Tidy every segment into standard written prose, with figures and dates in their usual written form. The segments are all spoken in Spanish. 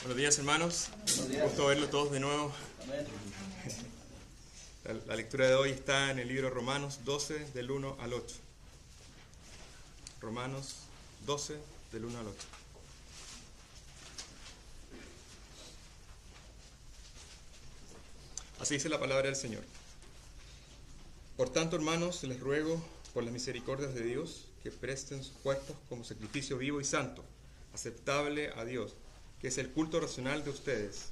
Buenos días, hermanos. Gusto verlo todos de nuevo. La lectura de hoy está en el libro Romanos 12, del 1 al 8. Romanos 12, del 1 al 8. Así dice la palabra del Señor. Por tanto, hermanos, les ruego por las misericordias de Dios que presten sus cuerpos como sacrificio vivo y santo, aceptable a Dios, que es el culto racional de ustedes.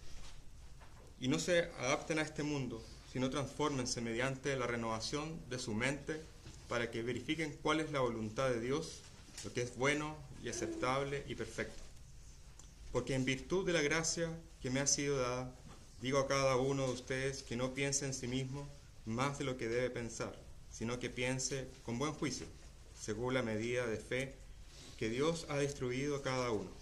Y no se adapten a este mundo, sino transfórmense mediante la renovación de su mente para que verifiquen cuál es la voluntad de Dios, lo que es bueno y aceptable y perfecto. Porque en virtud de la gracia que me ha sido dada, digo a cada uno de ustedes que no piense en sí mismo más de lo que debe pensar, sino que piense con buen juicio, según la medida de fe que Dios ha distribuido a cada uno.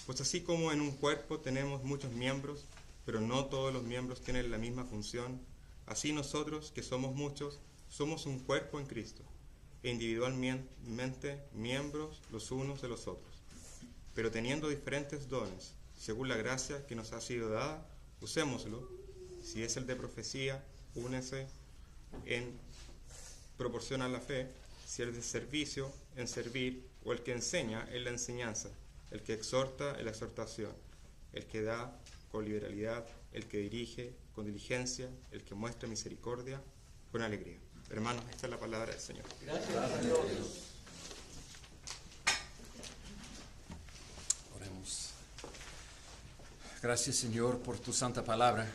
Pues así como en un cuerpo tenemos muchos miembros, pero no todos los miembros tienen la misma función, así nosotros, que somos muchos, somos un cuerpo en Cristo, e individualmente miembros los unos de los otros. Pero teniendo diferentes dones, según la gracia que nos ha sido dada, usémoslo. Si es el de profecía, únese en proporción a la fe; si es de servicio, en servir; o el que enseña, en la enseñanza; el que exhorta, en la exhortación; el que da, con liberalidad; el que dirige, con diligencia; el que muestra misericordia, con alegría. Hermanos, esta es la palabra del Señor. Gracias a Dios. Oremos. Gracias, Señor, por tu santa palabra,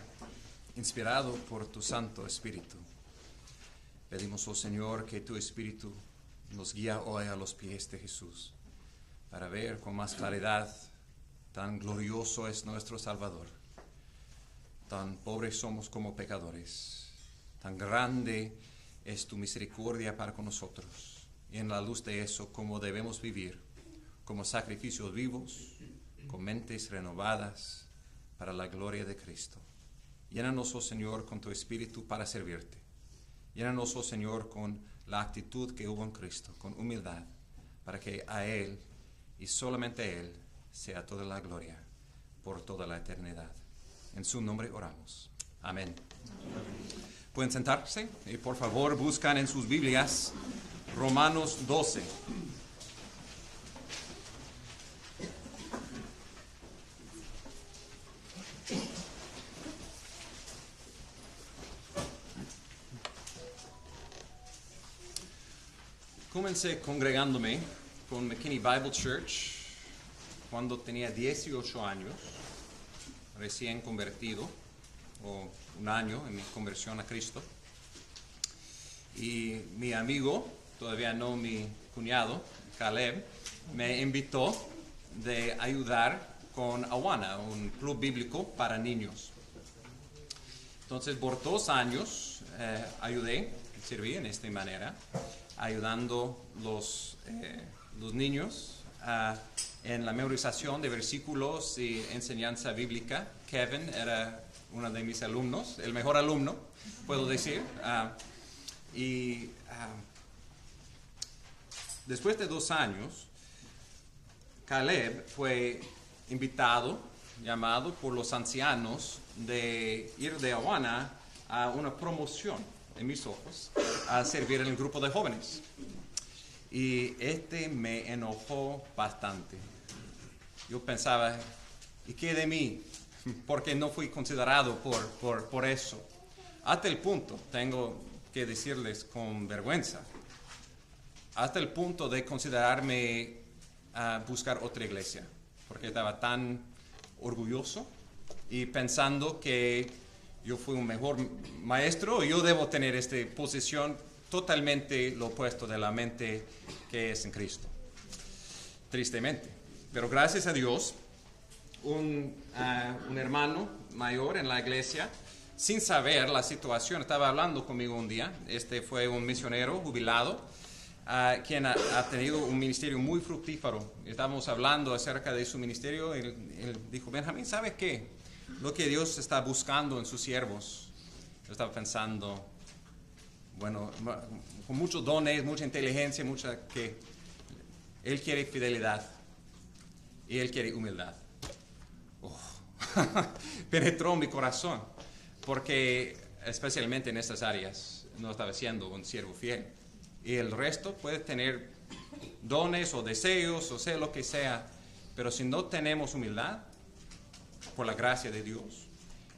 inspirado por tu Santo Espíritu. Pedimos, oh Señor, que tu Espíritu nos guíe hoy a los pies de Jesús, para ver con más claridad tan glorioso es nuestro Salvador, tan pobres somos como pecadores, tan grande es tu misericordia para con nosotros, y en la luz de eso, cómo debemos vivir como sacrificios vivos, con mentes renovadas para la gloria de Cristo. Llénanos, oh Señor, con tu Espíritu para servirte. Llénanos, oh Señor, con la actitud que hubo en Cristo, con humildad, para que a Él y solamente a Él sea toda la gloria por toda la eternidad. En su nombre oramos. Amén. Pueden sentarse y por favor buscan en sus Biblias Romanos 12. Comencé congregándome con McKinney Bible Church cuando tenía 18 años, recién convertido, o un año en mi conversión a Cristo. Y mi amigo, todavía no mi cuñado, Caleb, me invitó de ayudar con Awana, un club bíblico para niños. Entonces, por 2 años serví en esta manera, ayudando los niños en la memorización de versículos y enseñanza bíblica. Kevin era uno de mis alumnos, el mejor alumno, puedo decir. Después de 2 años, Caleb fue llamado por los ancianos de ir de Awana a una promoción, en mis ojos, a servir en el grupo de jóvenes. Y me enojó bastante. Yo pensaba, ¿y qué de mí? Porque no fui considerado por eso. Hasta el punto, tengo que decirles con vergüenza, hasta el punto de considerarme a buscar otra iglesia, porque estaba tan orgulloso y pensando que yo fui un mejor maestro, yo debo tener esta posición totalmente lo opuesto de la mente que es en Cristo. Tristemente. Pero gracias a Dios, un hermano mayor en la iglesia, sin saber la situación, estaba hablando conmigo un día. Fue un misionero jubilado, quien ha tenido un ministerio muy fructífero. Estábamos hablando acerca de su ministerio. Él dijo, Benjamín, ¿sabe qué? Lo que Dios está buscando en sus siervos. Yo estaba pensando, bueno, con muchos dones, mucha inteligencia, que Él quiere fidelidad y Él quiere humildad. penetró mi corazón, porque especialmente en estas áreas no estaba siendo un siervo fiel. Y el resto puede tener dones o deseos o sea lo que sea, pero si no tenemos humildad por la gracia de Dios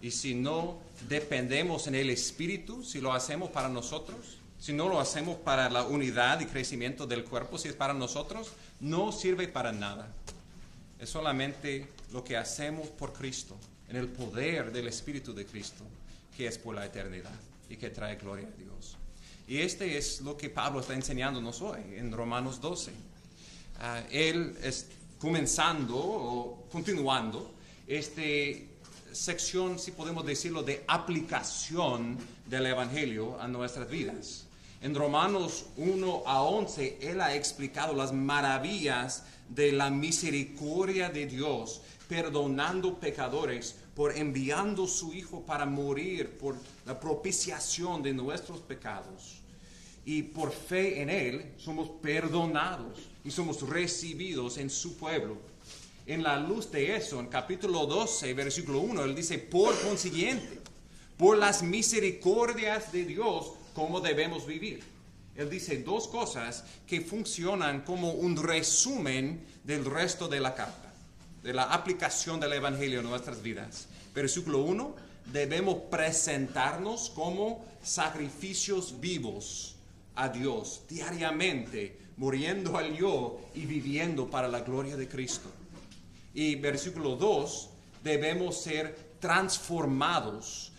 y si no dependemos en el Espíritu, si lo hacemos para nosotros, si no lo hacemos para la unidad y crecimiento del cuerpo, si es para nosotros, no sirve para nada. Es solamente lo que hacemos por Cristo, en el poder del Espíritu de Cristo, que es por la eternidad y que trae gloria a Dios. Y este es lo que Pablo está enseñándonos hoy en Romanos 12. Él es comenzando o continuando esta sección, si podemos decirlo, de aplicación del Evangelio a nuestras vidas. En Romanos 1 a 11, él ha explicado las maravillas de la misericordia de Dios, perdonando pecadores, por enviando su Hijo para morir por la propiciación de nuestros pecados. Y por fe en Él somos perdonados y somos recibidos en su pueblo. En la luz de eso, en capítulo 12, versículo 1, él dice, por consiguiente, por las misericordias de Dios, ¿cómo debemos vivir? Él dice dos cosas que funcionan como un resumen del resto de la carta, de la aplicación del Evangelio en nuestras vidas. Versículo 1, debemos presentarnos como sacrificios vivos a Dios diariamente, muriendo al yo y viviendo para la gloria de Cristo. Y versículo 2, debemos ser transformados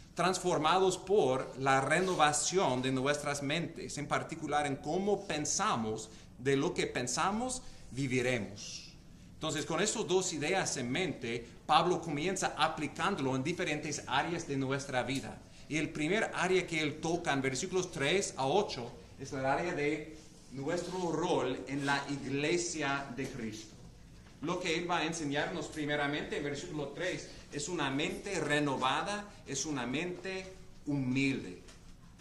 por la renovación de nuestras mentes, en particular en cómo pensamos, de lo que pensamos, viviremos. Entonces, con estas dos ideas en mente, Pablo comienza aplicándolo en diferentes áreas de nuestra vida. Y el primer área que él toca en versículos 3 a 8 es el área de nuestro rol en la iglesia de Cristo. Lo que él va a enseñarnos primeramente en versículo 3 es una mente renovada, es una mente humilde.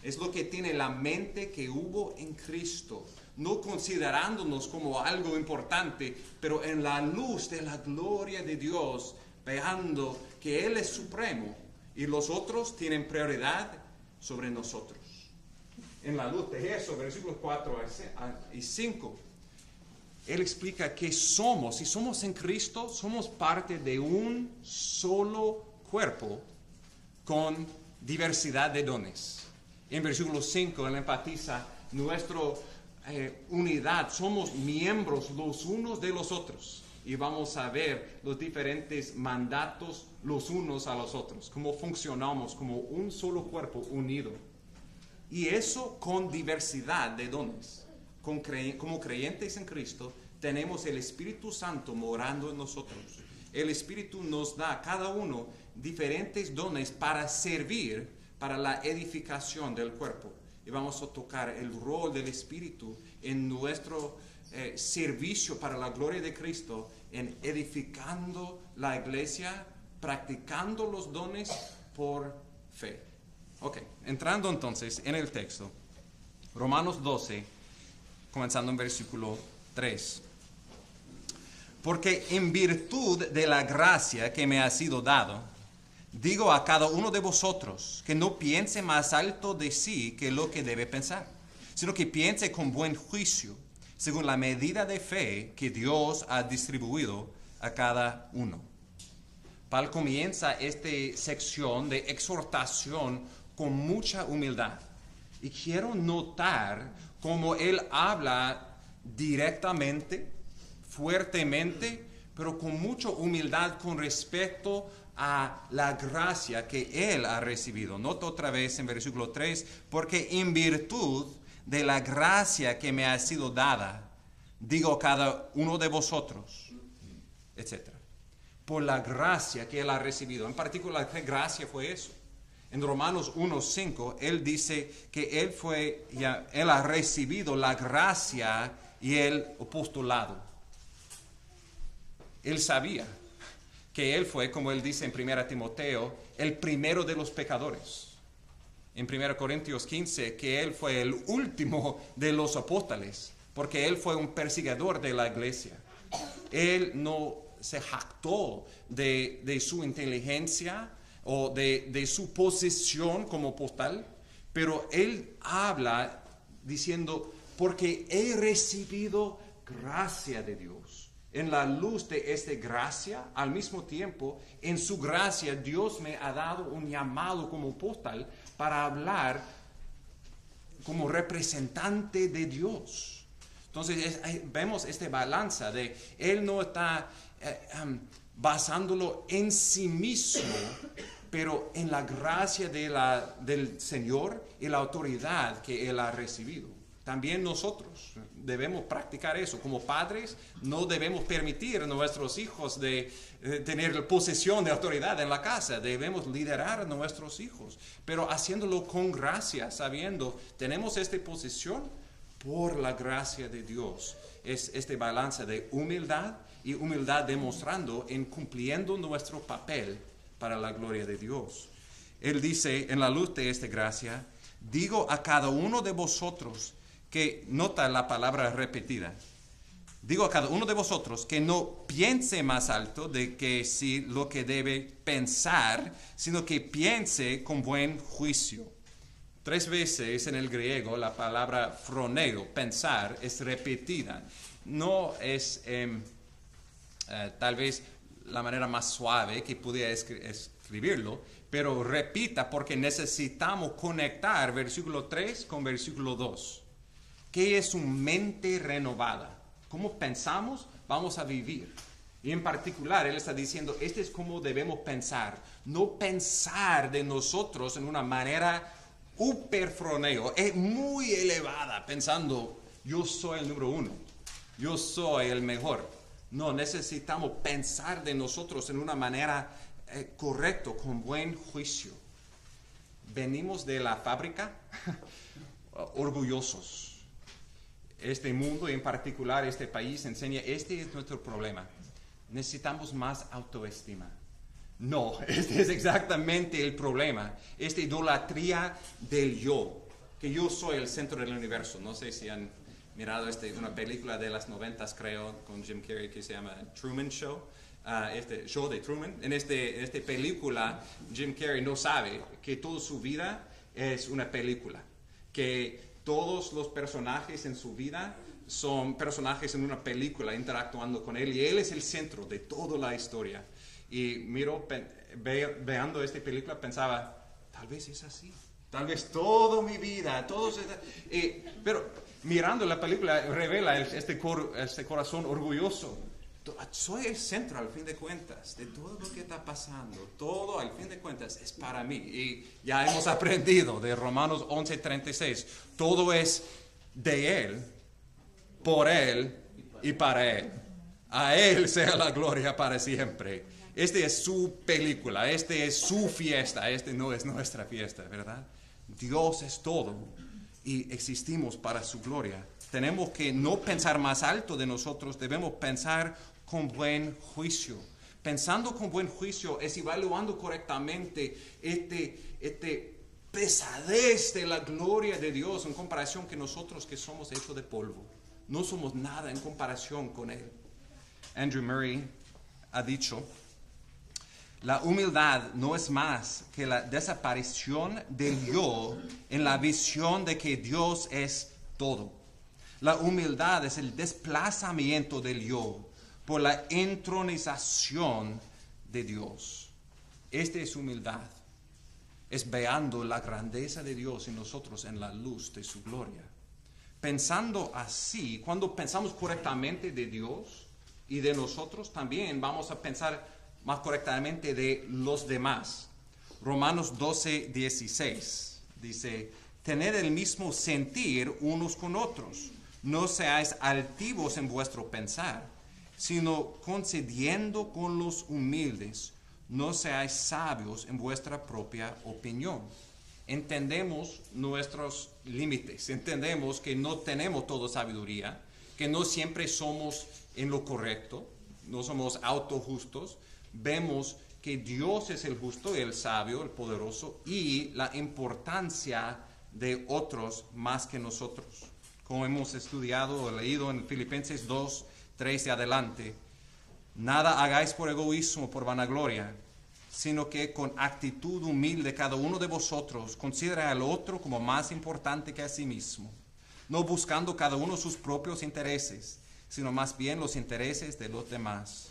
Es lo que tiene la mente que hubo en Cristo, no considerándonos como algo importante, pero en la luz de la gloria de Dios, veando que Él es supremo y los otros tienen prioridad sobre nosotros. En la luz de eso, versículos 4 y 5, Él explica que somos, si somos en Cristo, somos parte de un solo cuerpo con diversidad de dones. En versículo 5, Él enfatiza nuestra unidad, somos miembros los unos de los otros. Y vamos a ver los diferentes mandatos los unos a los otros, cómo funcionamos como un solo cuerpo unido. Y eso con diversidad de dones. Como creyentes en Cristo, tenemos el Espíritu Santo morando en nosotros. El Espíritu nos da a cada uno diferentes dones para servir para la edificación del cuerpo. Y vamos a tocar el rol del Espíritu en nuestro servicio para la gloria de Cristo, en edificando la iglesia, practicando los dones por fe. Ok, entrando entonces en el texto, Romanos 12, comenzando en versículo 3. Porque en virtud de la gracia que me ha sido dado, digo a cada uno de vosotros que no piense más alto de sí que lo que debe pensar, sino que piense con buen juicio, según la medida de fe que Dios ha distribuido a cada uno. Pablo comienza esta sección de exhortación con mucha humildad. Y quiero notar cómo él habla directamente, fuertemente, pero con mucha humildad con respecto a la gracia que él ha recibido. Nota otra vez en versículo 3, porque en virtud de la gracia que me ha sido dada, digo a cada uno de vosotros, etc. Por la gracia que él ha recibido. En particular, ¿qué gracia fue eso? En Romanos 1:5, él dice que él ha recibido la gracia y el apostolado. Él sabía que él fue, como él dice en 1 Timoteo, el primero de los pecadores. En 1 Corintios 15, que él fue el último de los apóstoles, porque él fue un perseguidor de la iglesia. Él no se jactó de su inteligencia o de su posición como apóstol, pero él habla diciendo, porque he recibido gracia de Dios. En la luz de esta gracia, al mismo tiempo, en su gracia, Dios me ha dado un llamado como apóstol para hablar como representante de Dios. Entonces vemos esta balanza de él no está basándolo en sí mismo, pero en la gracia del Señor y la autoridad que él ha recibido. También nosotros debemos practicar eso. Como padres no debemos permitir a nuestros hijos de tener posesión de autoridad en la casa. Debemos liderar a nuestros hijos, pero haciéndolo con gracia, sabiendo, tenemos esta posición por la gracia de Dios. Es este balance de humildad y humildad demostrando en cumpliendo nuestro papel para la gloria de Dios. Él dice, en la luz de esta gracia, digo a cada uno de vosotros que, nota la palabra repetida, digo a cada uno de vosotros que no piense más alto de que sí lo que debe pensar, sino que piense con buen juicio. 3 veces en el griego la palabra phroneo, pensar, es repetida. No es tal vez la manera más suave que pudiera escribirlo, pero repita porque necesitamos conectar versículo 3 con versículo 2. ¿Qué es una mente renovada? ¿Cómo pensamos? Vamos a vivir. Y en particular, él está diciendo, este es cómo debemos pensar. No pensar de nosotros en una manera hiperfroneo, es muy elevada, pensando, yo soy el número 1, yo soy el mejor. No, necesitamos pensar de nosotros en una manera correcta, con buen juicio. Venimos de la fábrica orgullosos. Este mundo, y en particular este país, enseña, este es nuestro problema. Necesitamos más autoestima. No, este es exactamente el problema. Esta idolatría del yo, que yo soy el centro del universo. No sé si han mirado una película de las 90s, creo, con Jim Carrey, que se llama Truman Show. Este show de Truman. En esta película, Jim Carrey no sabe que toda su vida es una película. Que todos los personajes en su vida son personajes en una película interactuando con él. Y él es el centro de toda la historia. Y veando esta película pensaba, tal vez es así. Tal vez toda mi vida, pero mirando la película revela este corazón orgulloso. Soy el centro al fin de cuentas de todo lo que está pasando. Todo al fin de cuentas es para mí. Y ya hemos aprendido de Romanos 11:36. Todo es de Él, por Él y para Él. A Él sea la gloria para siempre. Esta es su película, esta es su fiesta, esta no es nuestra fiesta, ¿verdad? Dios es todo y existimos para su gloria. Tenemos que no pensar más alto de nosotros, debemos pensar con buen juicio. Pensando con buen juicio es evaluando correctamente este pesadez de la gloria de Dios en comparación que nosotros que somos hechos de polvo. No somos nada en comparación con Él. Andrew Murray ha dicho, la humildad no es más que la desaparición del yo en la visión de que Dios es todo. La humildad es el desplazamiento del yo por la entronización de Dios. Esta es humildad. Es veando la grandeza de Dios en nosotros en la luz de su gloria. Pensando así, cuando pensamos correctamente de Dios y de nosotros, también vamos a pensar más correctamente de los demás. Romanos 12:16 dice, tened el mismo sentir unos con otros. No seáis altivos en vuestro pensar, sino concediendo con los humildes. No seáis sabios en vuestra propia opinión. Entendemos nuestros límites, entendemos que no tenemos toda sabiduría, que no siempre somos en lo correcto, no somos autojustos. Vemos que Dios es el justo, el sabio, el poderoso y la importancia de otros más que nosotros. Como hemos estudiado o leído en Filipenses 2:3 y adelante, Nada hagáis por egoísmo, por vanagloria, sino que con actitud humilde cada uno de vosotros considere al otro como más importante que a sí mismo, no buscando cada uno sus propios intereses, sino más bien los intereses de los demás.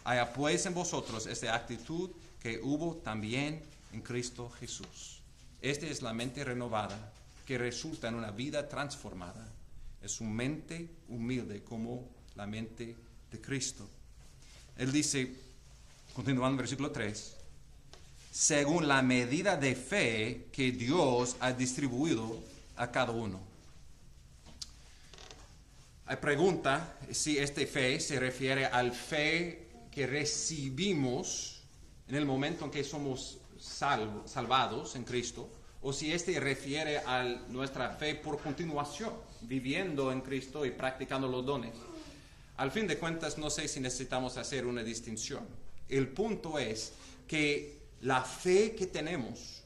Haya pues en vosotros esta actitud que hubo también en Cristo Jesús. Esta es la mente renovada, que resulta en una vida transformada. Es una mente humilde como la mente de Cristo. Él dice, continuando en versículo 3, según la medida de fe que Dios ha distribuido a cada uno. Hay pregunta si esta fe se refiere al fe que recibimos en el momento en que somos salvados en Cristo, o si este refiere a nuestra fe por continuación, viviendo en Cristo y practicando los dones. Al fin de cuentas, no sé si necesitamos hacer una distinción. El punto es que la fe que tenemos,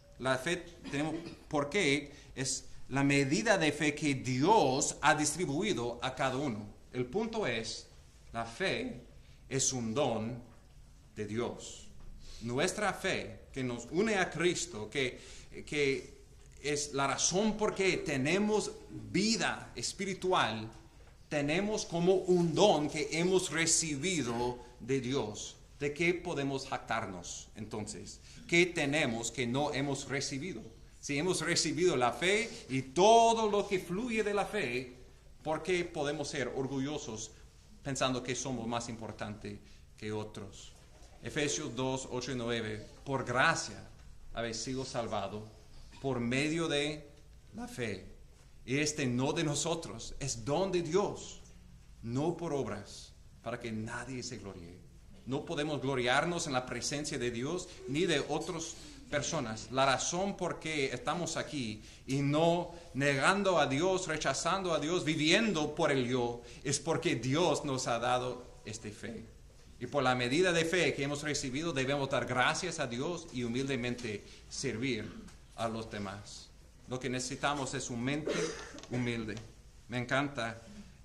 ¿por qué? Es la medida de fe que Dios ha distribuido a cada uno. El punto es, la fe es un don de Dios. Nuestra fe que nos une a Cristo, que es la razón por qué tenemos vida espiritual, tenemos como un don que hemos recibido de Dios. ¿De qué podemos jactarnos entonces? ¿Qué tenemos que no hemos recibido? Si hemos recibido la fe y todo lo que fluye de la fe, ¿por qué podemos ser orgullosos pensando que somos más importantes que otros? Efesios 2, 8 y 9, por gracia habéis sido salvados por medio de la fe. Y no de nosotros, es don de Dios, no por obras, para que nadie se gloríe. No podemos gloriarnos en la presencia de Dios ni de otras personas. La razón por qué estamos aquí y no negando a Dios, rechazando a Dios, viviendo por el yo, es porque Dios nos ha dado esta fe. Y por la medida de fe que hemos recibido, debemos dar gracias a Dios y humildemente servir a los demás. Lo que necesitamos es una mente humilde. Me encanta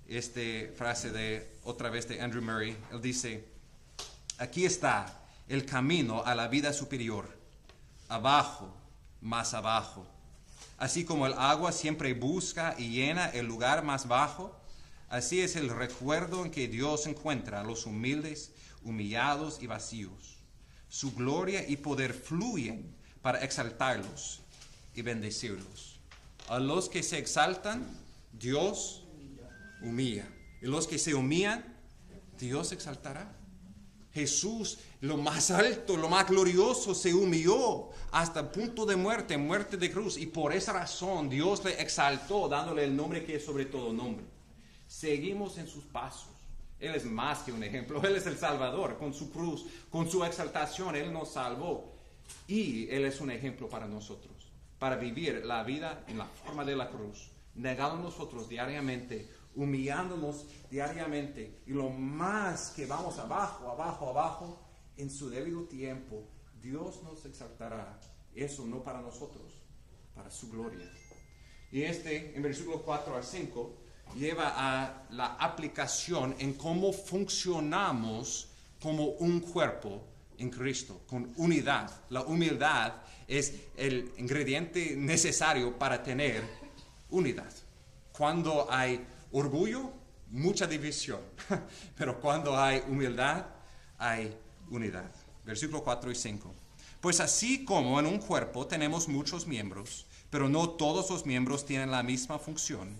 esta frase otra vez de Andrew Murray. Él dice, aquí está el camino a la vida superior, abajo, más abajo. Así como el agua siempre busca y llena el lugar más bajo, así es el recuerdo en que Dios encuentra a los humildes, humillados y vacíos. Su gloria y poder fluyen para exaltarlos y bendecirlos. A los que se exaltan, Dios humilla. Y los que se humillan, Dios exaltará. Jesús, lo más alto, lo más glorioso, se humilló hasta el punto de muerte, muerte de cruz. Y por esa razón Dios le exaltó, dándole el nombre que es sobre todo nombre. Seguimos en sus pasos. Él es más que un ejemplo. Él es el Salvador. Con su cruz, con su exaltación, Él nos salvó. Y Él es un ejemplo para nosotros, para vivir la vida en la forma de la cruz, negando nosotros diariamente, humillándonos diariamente, y lo más que vamos abajo, abajo, abajo, en su debido tiempo, Dios nos exaltará. Eso no para nosotros, para su gloria. Y en versículos 4 al 5, lleva a la aplicación en cómo funcionamos como un cuerpo en Cristo, con unidad. La humildad es el ingrediente necesario para tener unidad. Cuando hay orgullo, mucha división, pero cuando hay humildad, hay unidad. Versículo 4 y 5. Pues así como en un cuerpo tenemos muchos miembros, pero no todos los miembros tienen la misma función,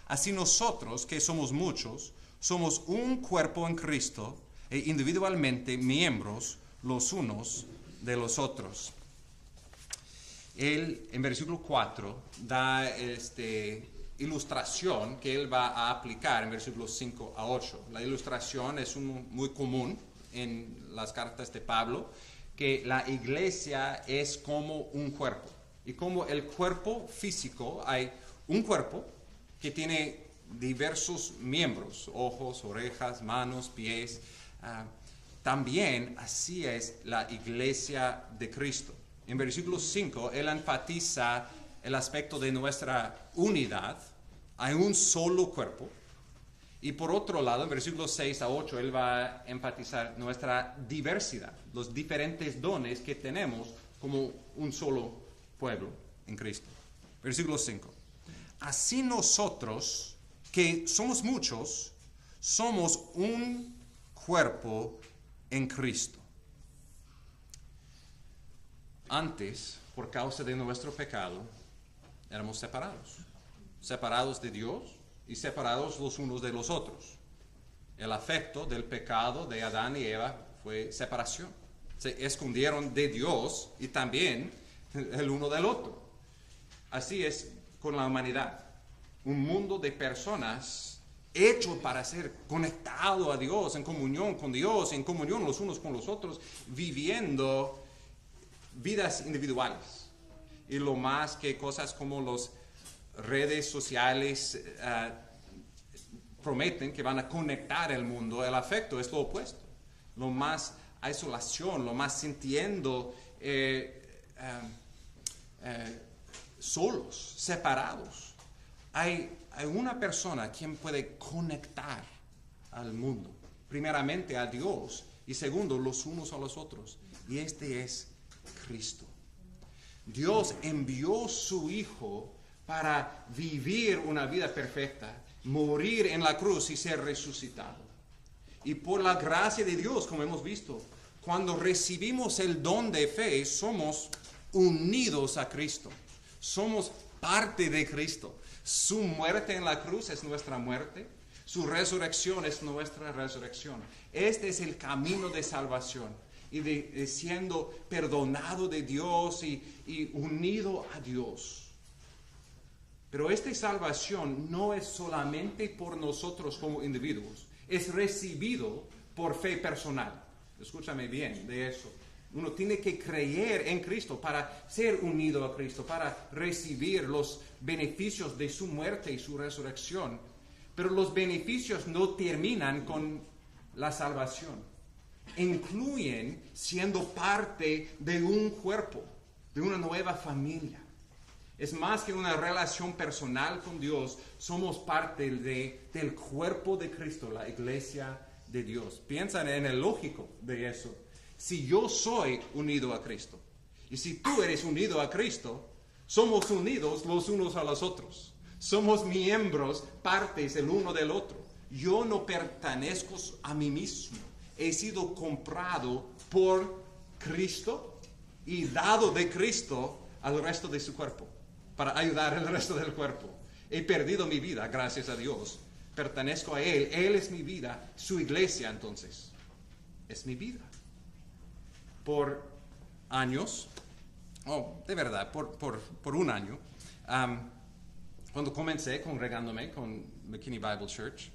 así nosotros, que somos muchos, somos un cuerpo en Cristo e individualmente miembros los unos de los otros. Él, en versículo 4, da ilustración que él va a aplicar en versículos 5 a 8. La ilustración es muy común en las cartas de Pablo, que la iglesia es como un cuerpo. Y como el cuerpo físico, hay un cuerpo que tiene diversos miembros, ojos, orejas, manos, pies. También así es la iglesia de Cristo. En versículo 5, él enfatiza el aspecto de nuestra unidad. Hay un solo cuerpo Y por otro lado, en versículos 6 a 8, él va a enfatizar nuestra diversidad, los diferentes dones que tenemos como un solo pueblo en Cristo. Versículo 5. Así nosotros, que somos muchos, somos un cuerpo en Cristo. Antes, por causa de nuestro pecado, éramos separados de Dios y separados los unos de los otros. El afecto del pecado de Adán y Eva fue separación. Se escondieron de Dios y también el uno del otro. Así es con la humanidad. Un mundo de personas hecho para ser conectado a Dios, en comunión con Dios, en comunión los unos con los otros, viviendo vidas individuales. Y lo más que cosas como las redes sociales prometen que van a conectar el mundo, el afecto es lo opuesto. Lo más isolación, lo más sintiendo solos, separados. Hay una persona quien puede conectar al mundo, primeramente a Dios y segundo los unos a los otros, y este es Cristo. Dios envió su Hijo para vivir una vida perfecta, morir en la cruz y ser resucitado. Y por la gracia de Dios, como hemos visto, cuando recibimos el don de fe, somos unidos a Cristo. Somos parte de Cristo. Su muerte en la cruz es nuestra muerte. Su resurrección es nuestra resurrección. Este es el camino de salvación. Y de siendo perdonado de Dios y unido a Dios. Pero esta salvación no es solamente por nosotros como individuos. Es recibido por fe personal. Escúchame bien de eso. Uno tiene que creer en Cristo para ser unido a Cristo, para recibir los beneficios de su muerte y su resurrección. Pero los beneficios no terminan con la salvación. Incluyen siendo parte de un cuerpo, de una nueva familia. Es más que una relación personal con Dios, somos parte del cuerpo de Cristo, la iglesia de Dios. Piensa en el lógico de eso. Si yo soy unido a Cristo y si tú eres unido a Cristo, somos unidos los unos a los otros. Somos miembros, partes el uno del otro. Yo no pertenezco a mí mismo. He sido comprado por Cristo y dado de Cristo al resto de su cuerpo, para ayudar al resto del cuerpo. He perdido mi vida, gracias a Dios. Pertenezco a Él. Él es mi vida. Su iglesia, entonces, es mi vida. Por años, de verdad, por un año, cuando comencé congregándome con McKinney Bible Church,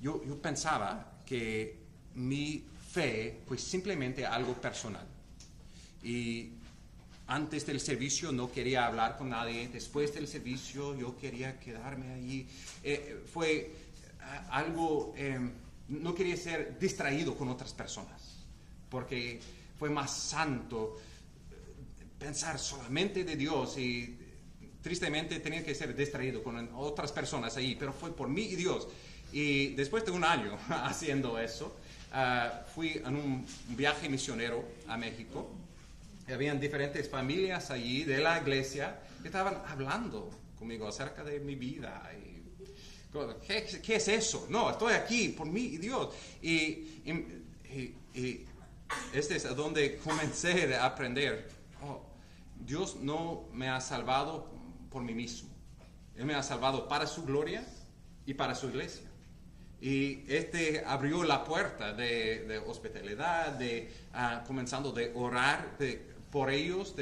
yo pensaba que mi fe fue simplemente algo personal. Y antes del servicio no quería hablar con nadie. Después del servicio yo quería quedarme allí. Fue algo, no quería ser distraído con otras personas. Porque fue más santo pensar solamente de Dios y tristemente tenía que ser distraído con otras personas allí. Pero fue por mí y Dios. Y después de un año haciendo eso, fui en un viaje misionero a México. Habían diferentes familias allí de la iglesia que estaban hablando conmigo acerca de mi vida. ¿Qué es eso? No, estoy aquí por mí y Dios. Y este es donde comencé a aprender. Dios no me ha salvado por mí mismo. Él me ha salvado para su gloria y para su iglesia. Y abrió la puerta de hospitalidad, comenzando de orar por ellos,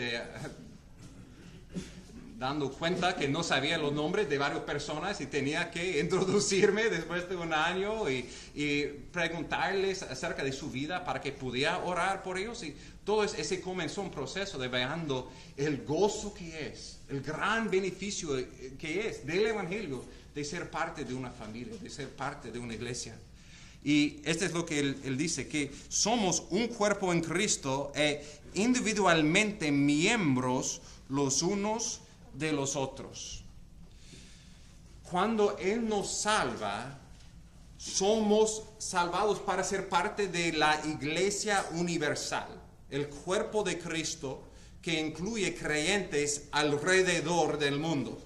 dando cuenta que no sabía los nombres de varias personas y tenía que introducirme después de un año y preguntarles acerca de su vida para que pudiera orar por ellos. Y todo ese comenzó un proceso de viendo el gozo que es, el gran beneficio que es del Evangelio, de ser parte de una familia, de ser parte de una iglesia. Y esto es lo que él dice, que somos un cuerpo en Cristo e individualmente miembros los unos de los otros. Cuando Él nos salva, somos salvados para ser parte de la iglesia universal, el cuerpo de Cristo que incluye creyentes alrededor del mundo.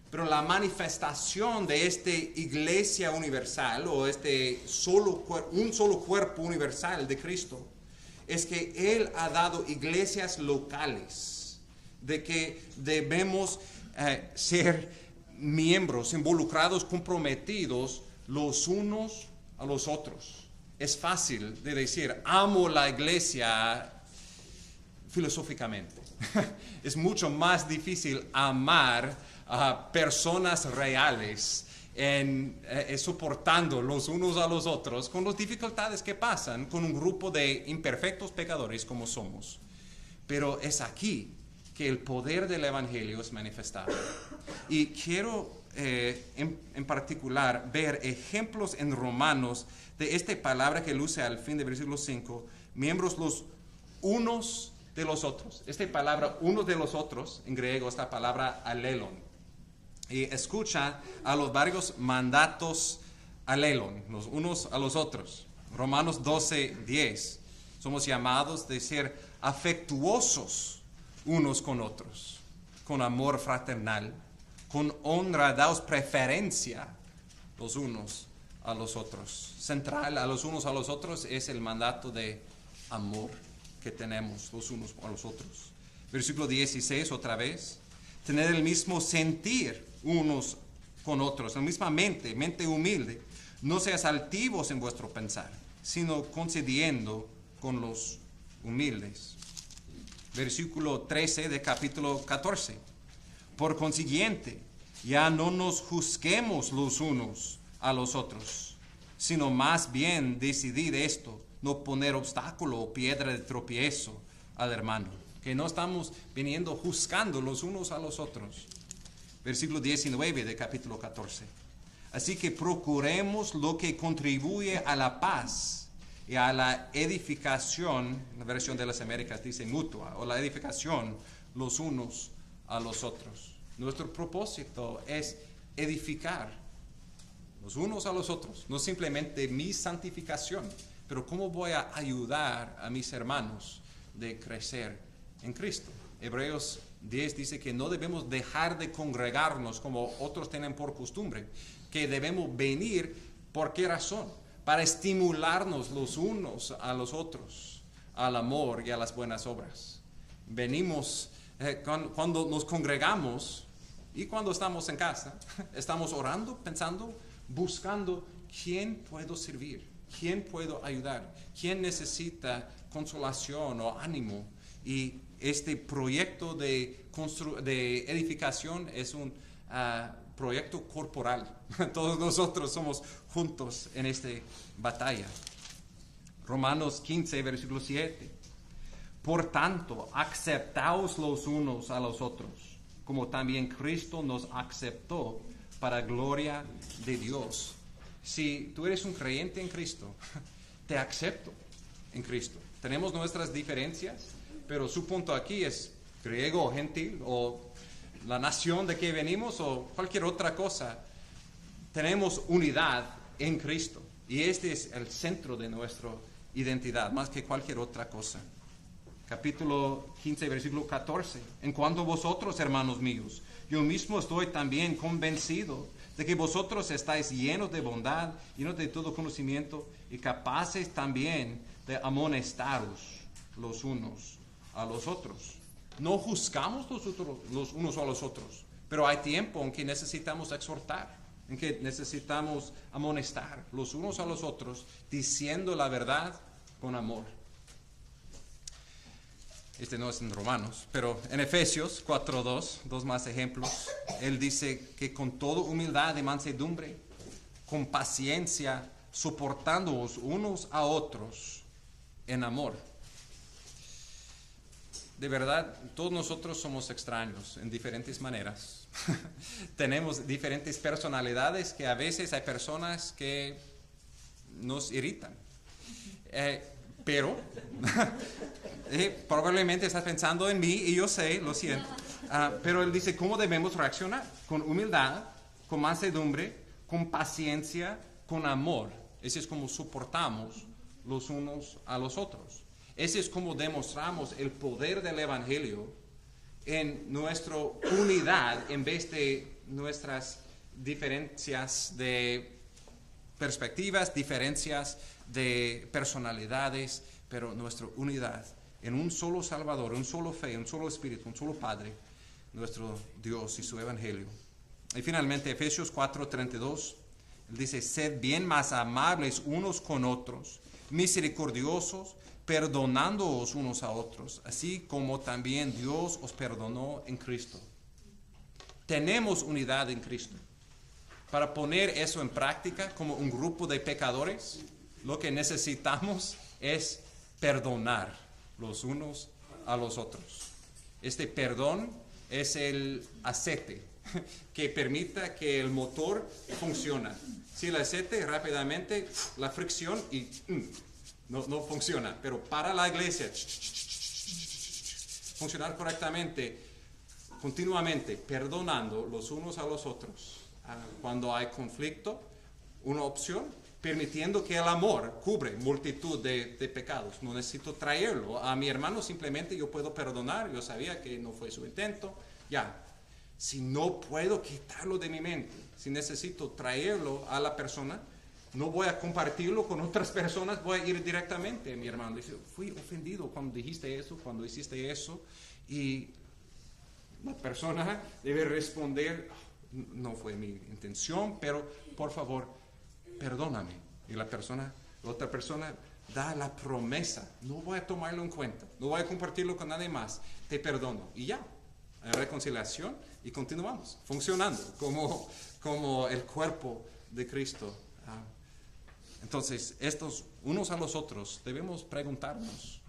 Pero la manifestación de esta iglesia universal o un solo cuerpo universal de Cristo es que Él ha dado iglesias locales, de que debemos ser miembros involucrados, comprometidos los unos a los otros. Es fácil de decir, amo la iglesia filosóficamente. Es mucho más difícil amar a personas reales, soportando los unos a los otros con las dificultades que pasan con un grupo de imperfectos pecadores como somos. Pero es aquí que el poder del Evangelio es manifestado. Y quiero en particular ver ejemplos en Romanos de esta palabra que luce al fin del versículo 5, miembros los unos de los otros. Esta palabra unos de los otros en griego es la palabra alelon. Y escucha a los varios mandatos alelon, los unos a los otros. Romanos 12:10. Somos llamados de ser afectuosos unos con otros, con amor fraternal, con honra, daos preferencia los unos a los otros. Central a los unos a los otros es el mandato de amor que tenemos los unos a los otros. Versículo 16 otra vez. Tener el mismo sentir unos con otros, la misma mente humilde. No seas altivos en vuestro pensar, sino concediendo con los humildes. Versículo 13 de capítulo 14. Por consiguiente, ya no nos juzguemos los unos a los otros, sino más bien decidid esto, no poner obstáculo o piedra de tropiezo al hermano. Que no estamos viniendo juzgando los unos a los otros. Versículo 19 de capítulo 14. Así que procuremos lo que contribuye a la paz y a la edificación, la versión de las Américas dice mutua, o la edificación los unos a los otros. Nuestro propósito es edificar los unos a los otros, no simplemente mi santificación, pero cómo voy a ayudar a mis hermanos de crecer en Cristo. Hebreos 10 dice que no debemos dejar de congregarnos como otros tienen por costumbre, que debemos venir. ¿Por qué razón? Para estimularnos los unos a los otros, al amor y a las buenas obras. Venimos cuando nos congregamos y cuando estamos en casa, estamos orando, pensando, buscando quién puedo servir, quién puedo ayudar, quién necesita consolación o ánimo. Y este proyecto de edificación es un proyecto corporal. Todos nosotros somos juntos en esta batalla. Romanos 15, versículo 7. Por tanto, aceptaos los unos a los otros, como también Cristo nos aceptó para gloria de Dios. Si tú eres un creyente en Cristo, te acepto en Cristo. Tenemos nuestras diferencias, pero su punto aquí es griego o gentil, o la nación de que venimos, o cualquier otra cosa. Tenemos unidad en Cristo. Y este es el centro de nuestra identidad, más que cualquier otra cosa. Capítulo 15, versículo 14. En cuanto a vosotros, hermanos míos, yo mismo estoy también convencido de que vosotros estáis llenos de bondad, llenos de todo conocimiento, y capaces también de amonestaros los unos a los otros. No juzgamos los unos a los otros, pero hay tiempo en que necesitamos exhortar, en que necesitamos amonestar los unos a los otros, diciendo la verdad con amor. Este no es en Romanos, pero en Efesios 4:2, dos más ejemplos. Él dice que con toda humildad y mansedumbre, con paciencia, soportándoos unos a otros en amor. De verdad, todos nosotros somos extraños en diferentes maneras. Tenemos diferentes personalidades, que a veces hay personas que nos irritan. Pero probablemente estás pensando en mí y yo sé, lo siento. Pero él dice cómo debemos reaccionar: con humildad, con mansedumbre, con paciencia, con amor. Ese es como soportamos los unos a los otros. Ese es como demostramos el poder del Evangelio en nuestra unidad en vez de nuestras diferencias de perspectivas, diferencias de personalidades, pero nuestra unidad en un solo Salvador, un solo fe, un solo Espíritu, un solo Padre, nuestro Dios y su Evangelio. Y finalmente, Efesios 4:32, él dice, sed bien más amables unos con otros, misericordiosos, perdonándoos unos a otros, así como también Dios os perdonó en Cristo. Tenemos unidad en Cristo. Para poner eso en práctica como un grupo de pecadores, lo que necesitamos es perdonar los unos a los otros. Este perdón es el aceite que permita que el motor funcione. Si el aceite rápidamente, la fricción y no funciona, pero para la iglesia funcionar correctamente, continuamente, perdonando los unos a los otros. Cuando hay conflicto, una opción, permitiendo que el amor cubre multitud de pecados. No necesito traerlo a mi hermano, simplemente yo puedo perdonar, yo sabía que no fue su intento, ya. Si no puedo quitarlo de mi mente, si necesito traerlo a la persona, no voy a compartirlo con otras personas, voy a ir directamente a mi hermano. Dice, fui ofendido cuando dijiste eso, cuando hiciste eso, y la persona debe responder, no fue mi intención, pero por favor, perdóname. Y la otra persona da la promesa, no voy a tomarlo en cuenta, no voy a compartirlo con nadie más, te perdono. Y ya, hay reconciliación y continuamos funcionando como el cuerpo de Cristo. Entonces, estos unos a los otros debemos preguntarnos,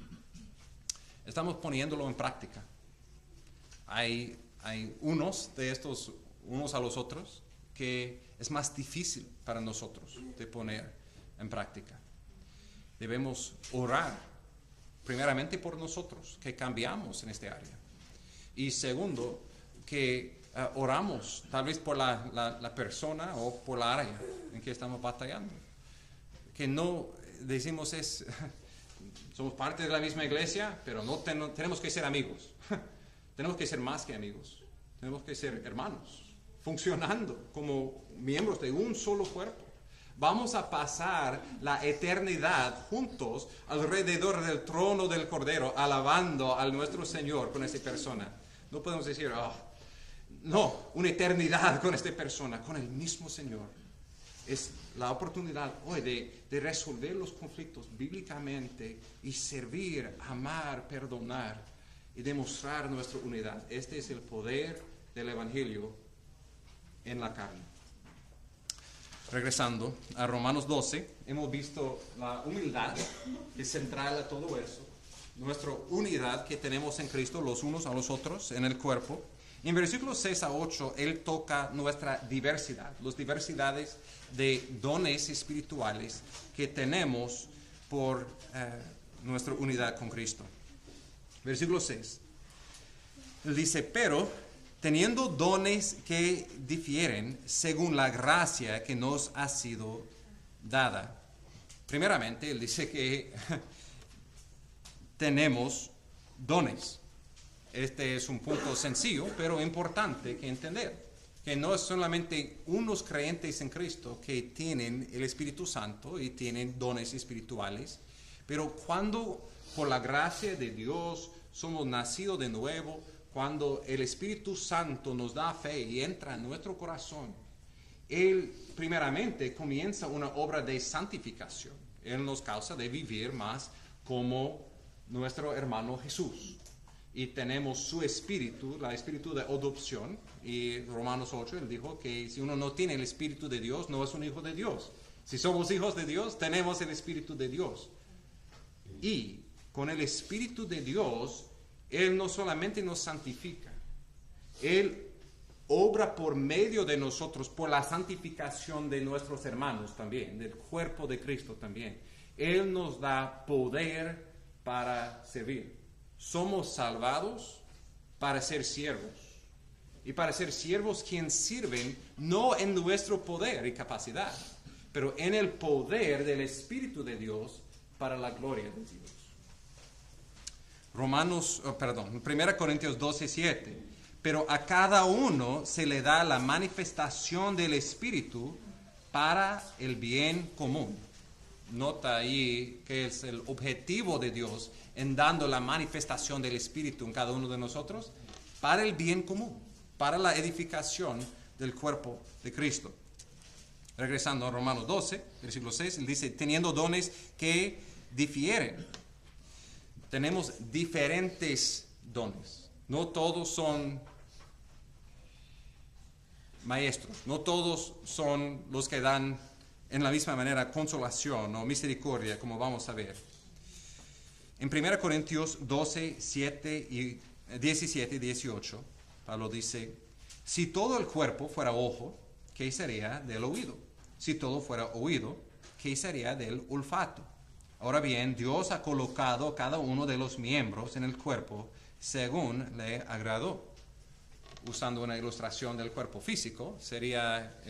¿estamos poniéndolo en práctica? Hay unos de estos unos a los otros que es más difícil para nosotros de poner en práctica. Debemos orar primeramente por nosotros, que cambiamos en este área. Y segundo, que oramos tal vez por la persona o por la área en que estamos batallando. Que no decimos somos parte de la misma iglesia, pero no tenemos que ser amigos. Tenemos que ser más que amigos. Tenemos que ser hermanos, funcionando como miembros de un solo cuerpo. Vamos a pasar la eternidad juntos alrededor del trono del Cordero, alabando a nuestro Señor con esta persona. No podemos decir, no, una eternidad con esta persona, con el mismo Señor. Es la oportunidad hoy de resolver los conflictos bíblicamente y servir, amar, perdonar y demostrar nuestra unidad. Este es el poder del Evangelio en la carne. Regresando a Romanos 12, hemos visto la humildad que es central a todo eso, nuestra unidad que tenemos en Cristo los unos a los otros en el cuerpo. En versículos 6 a 8, él toca nuestra diversidad, las diversidades de dones espirituales que tenemos por nuestra unidad con Cristo. Versículo 6, él dice, pero teniendo dones que difieren según la gracia que nos ha sido dada. Primeramente, él dice que tenemos dones. Este es un punto sencillo, pero importante que entender. Que no es solamente unos creyentes en Cristo que tienen el Espíritu Santo y tienen dones espirituales, pero cuando por la gracia de Dios somos nacidos de nuevo, cuando el Espíritu Santo nos da fe y entra en nuestro corazón, Él primeramente comienza una obra de santificación. Él nos causa de vivir más como nuestro hermano Jesús. Y tenemos su espíritu, el espíritu de adopción. Y Romanos 8, él dijo que si uno no tiene el Espíritu de Dios, no es un hijo de Dios. Si somos hijos de Dios, tenemos el Espíritu de Dios. Y con el Espíritu de Dios, Él no solamente nos santifica, Él obra por medio de nosotros, por la santificación de nuestros hermanos también, del cuerpo de Cristo también. Él nos da poder para servir. Somos salvados para ser siervos. Y para ser siervos quienes sirven no en nuestro poder y capacidad, pero en el poder del Espíritu de Dios para la gloria de Dios. 1 Corintios 12:7. Pero a cada uno se le da la manifestación del Espíritu para el bien común. Nota ahí que es el objetivo de Dios en dando la manifestación del Espíritu en cada uno de nosotros, para el bien común, para la edificación del cuerpo de Cristo. Regresando a Romanos 12, versículo 6, él dice, teniendo dones que difieren. Tenemos diferentes dones. No todos son maestros, no todos son los que dan en la misma manera consolación o misericordia, como vamos a ver. En 1 Corintios 12, 17 y 18, Pablo dice, si todo el cuerpo fuera ojo, ¿qué sería del oído? Si todo fuera oído, ¿qué sería del olfato? Ahora bien, Dios ha colocado cada uno de los miembros en el cuerpo según le agradó. Usando una ilustración del cuerpo físico, sería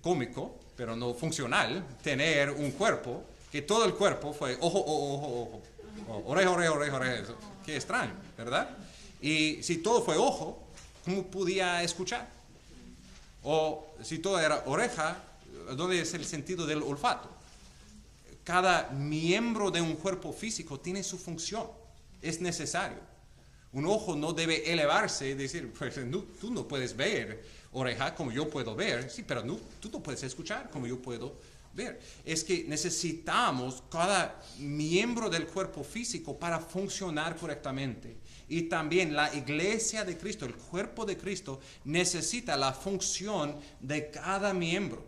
cómico, pero no funcional, tener un cuerpo que todo el cuerpo fue ojo, oreja. Qué extraño, ¿verdad? Y si todo fue ojo, ¿cómo podía escuchar? O si todo era oreja, ¿dónde es el sentido del olfato? Cada miembro de un cuerpo físico tiene su función, es necesario. Un ojo no debe elevarse y decir, pues, tú no puedes ver oreja como yo puedo ver, sí, pero tú no puedes escuchar como yo puedo ver. Es que necesitamos cada miembro del cuerpo físico para funcionar correctamente. Y también la iglesia de Cristo, el cuerpo de Cristo, necesita la función de cada miembro,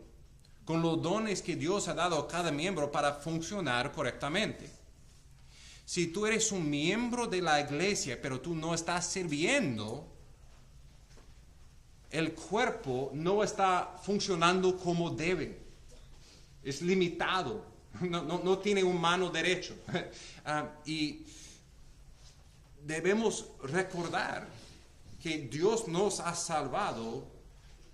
con los dones que Dios ha dado a cada miembro para funcionar correctamente. Si tú eres un miembro de la iglesia, pero tú no estás sirviendo, el cuerpo no está funcionando como debe. Es limitado. No tiene un mano derecho. Y debemos recordar que Dios nos ha salvado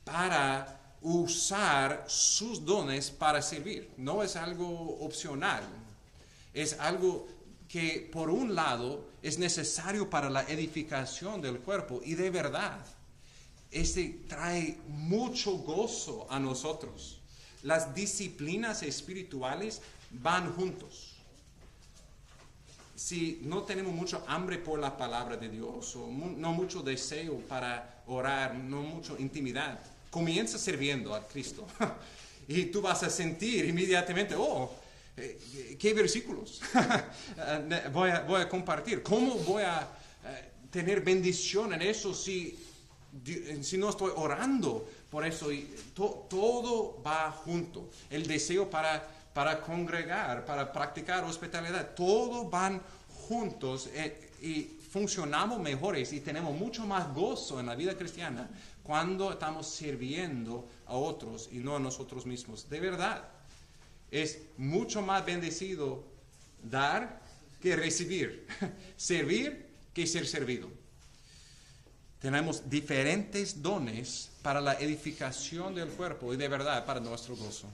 para usar sus dones para servir. No es algo opcional. Es algo que por un lado es necesario para la edificación del cuerpo y de verdad, trae mucho gozo a nosotros. Las disciplinas espirituales van juntos. Si no tenemos mucho hambre por la palabra de Dios, o no mucho deseo para orar, no mucha intimidad, comienza sirviendo a Cristo y tú vas a sentir inmediatamente, ¿qué versículos voy a compartir? ¿Cómo voy a tener bendición en eso si no estoy orando por eso? Y todo va junto. El deseo para congregar, para practicar hospitalidad, todo van juntos y funcionamos mejores y tenemos mucho más gozo en la vida cristiana cuando estamos sirviendo a otros y no a nosotros mismos. De verdad. Es mucho más bendecido dar que recibir, servir que ser servido. Tenemos diferentes dones para la edificación del cuerpo y de verdad para nuestro gozo.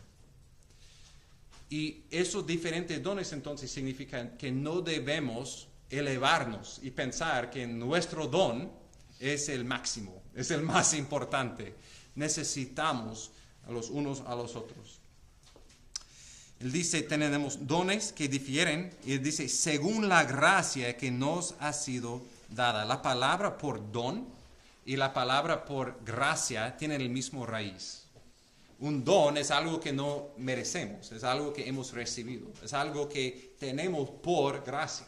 Y esos diferentes dones entonces significan que no debemos elevarnos y pensar que nuestro don es el máximo, es el más importante. Necesitamos a los unos a los otros. Él dice, tenemos dones que difieren, y él dice, según la gracia que nos ha sido dada. La palabra por don y la palabra por gracia tienen el mismo raíz. Un don es algo que no merecemos, es algo que hemos recibido, es algo que tenemos por gracia.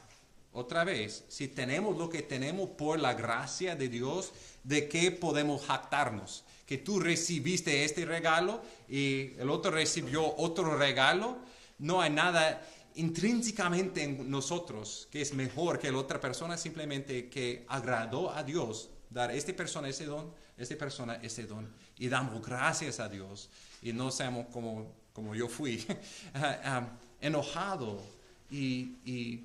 Otra vez, si tenemos lo que tenemos por la gracia de Dios, ¿de qué podemos jactarnos? Que tú recibiste este regalo y el otro recibió otro regalo. No hay nada intrínsecamente en nosotros que es mejor que la otra persona, simplemente que agradó a Dios dar a esta persona ese don, a esta persona ese don. Y damos gracias a Dios y no seamos como yo fui, enojado y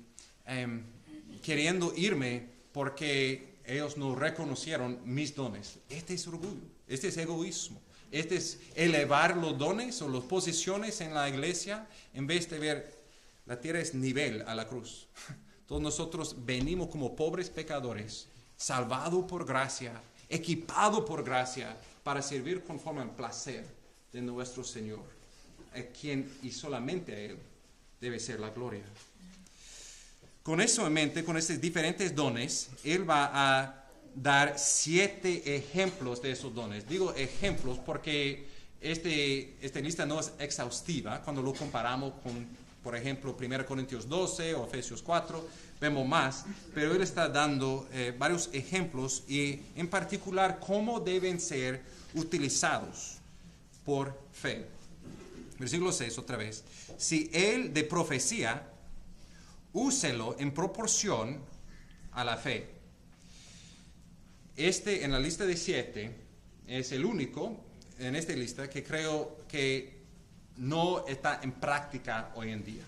queriendo irme porque ellos no reconocieron mis dones. Este es orgullo, este es egoísmo. Este es elevar los dones o las posiciones en la iglesia en vez de ver la tierra es nivel a la cruz. Todos nosotros venimos como pobres pecadores, salvados por gracia, equipados por gracia para servir conforme al placer de nuestro Señor, a quien y solamente a Él debe ser la gloria. Con eso en mente, con estos diferentes dones, Él va a dar 7 ejemplos de esos dones. Digo ejemplos porque esta lista no es exhaustiva. Cuando lo comparamos con, por ejemplo, 1 Corintios 12 o Efesios 4, vemos más, pero Él está dando varios ejemplos y en particular cómo deben ser utilizados por fe. Versículo 6 otra vez. Si Él de profecía, úselo en proporción a la fe. En la lista de 7 es el único en esta lista que creo que no está en práctica hoy en día.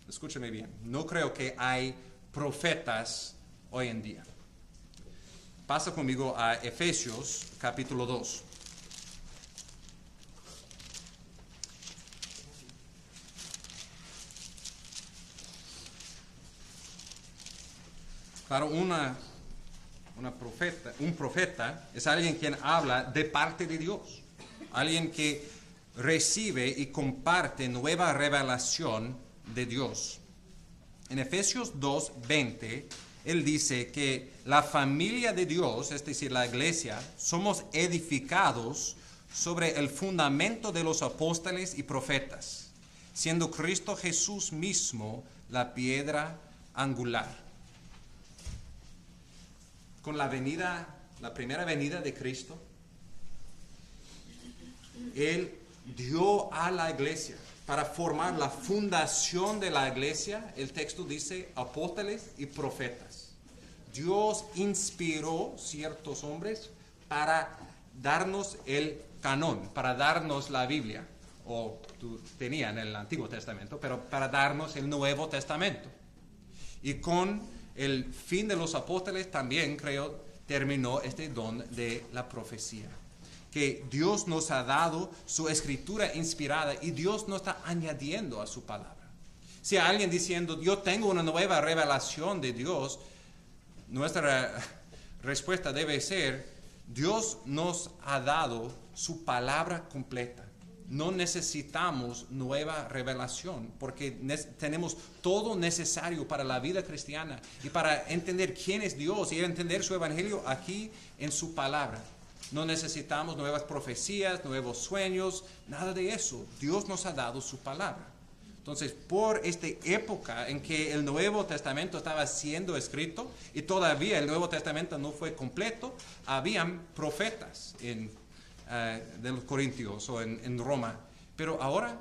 Escúchame bien, no creo que hay profetas hoy en día. Pasa conmigo a Efesios capítulo 2. Claro, un profeta es alguien quien habla de parte de Dios, alguien que recibe y comparte nueva revelación de Dios. En Efesios 2:20, él dice que la familia de Dios, es decir, la iglesia, somos edificados sobre el fundamento de los apóstoles y profetas, siendo Cristo Jesús mismo la piedra angular. Con la primera venida de Cristo, Él dio a la iglesia para formar la fundación de la iglesia. El texto dice apóstoles y profetas. Dios inspiró ciertos hombres para darnos el canon, para darnos la Biblia, o tenían el Antiguo Testamento, pero para darnos el Nuevo Testamento. Y con el fin de los apóstoles también, creo, terminó este don de la profecía. Que Dios nos ha dado su escritura inspirada y Dios nos está añadiendo a su palabra. Si hay alguien diciendo, yo tengo una nueva revelación de Dios, nuestra respuesta debe ser, Dios nos ha dado su palabra completa. No necesitamos nueva revelación porque tenemos todo necesario para la vida cristiana y para entender quién es Dios y entender su evangelio aquí en su palabra. No necesitamos nuevas profecías, nuevos sueños, nada de eso. Dios nos ha dado su palabra. Entonces, por esta época en que el Nuevo Testamento estaba siendo escrito y todavía el Nuevo Testamento no fue completo, habían profetas de los Corintios o en Roma, pero ahora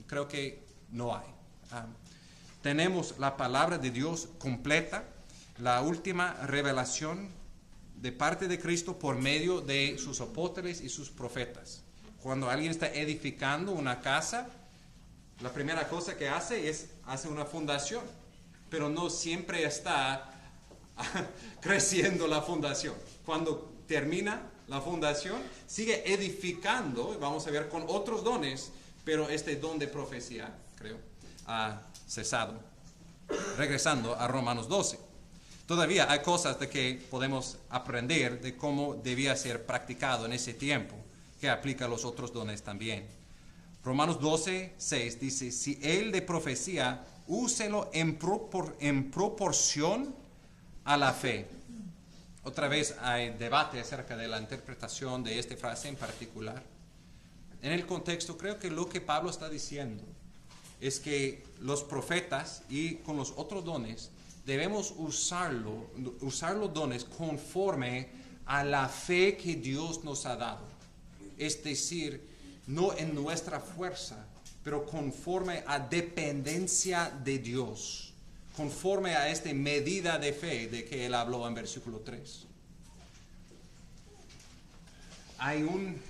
creo que no hay. Tenemos la palabra de Dios completa, la última revelación de parte de Cristo por medio de sus apóstoles y sus profetas. Cuando alguien está edificando una casa, la primera cosa que hace es hace una fundación, pero no siempre está creciendo la fundación. Cuando termina la fundación, sigue edificando, vamos a ver con otros dones, pero este don de profecía, creo, ha cesado. Regresando a Romanos 12. Todavía hay cosas de que podemos aprender de cómo debía ser practicado en ese tiempo, que aplica a los otros dones también. Romanos 12:6 dice, si él de profecía, úselo en proporción a la fe. Otra vez hay debate acerca de la interpretación de esta frase en particular. En el contexto, creo que lo que Pablo está diciendo es que los profetas y con los otros dones debemos usar los dones conforme a la fe que Dios nos ha dado. Es decir, no en nuestra fuerza, pero conforme a dependencia de Dios. Conforme a esta medida de fe de que él habló en versículo 3. Hay un